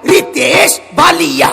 रितेश बालिया।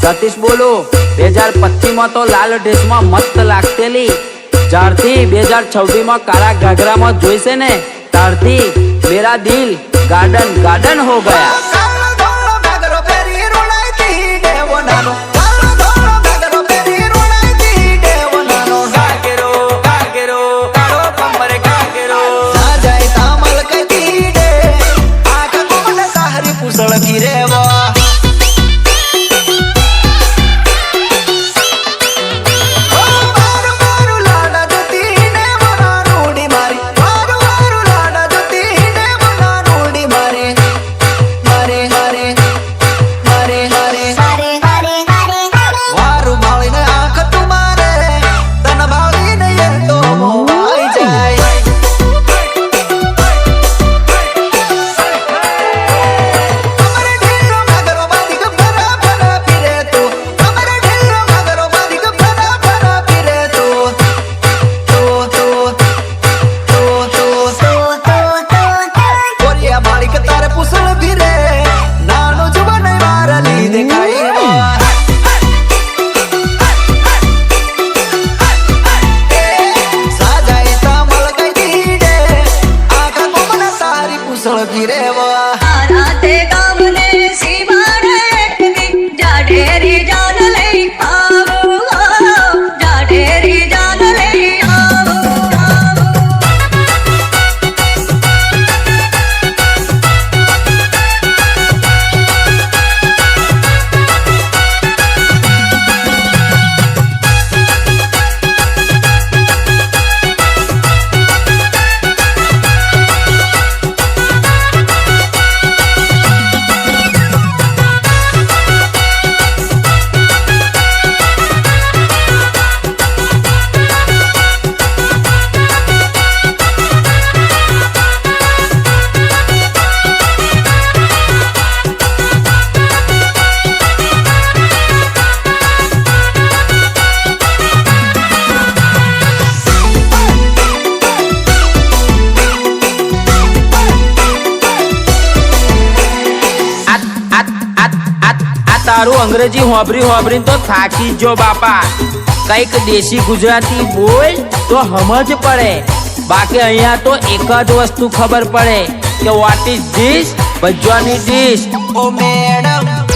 सतीश बोलो 2025 में तो लाल ड्रेस में मस्त लागतेली ज्यारथी 2026 में काला घाघरा में जोई से ने तारथी मेरा दिल गार्डन गार्डन हो गया। तारू अंग्रेजी होबरी होबरी तो थाकी जो बापा कईक देशी गुजराती बोल तो समझ पड़े बाकी अहिया तो एक ज वस्तु खबर पड़े कि व्हाट इज दिस बजवानी डिश। ओ मैडम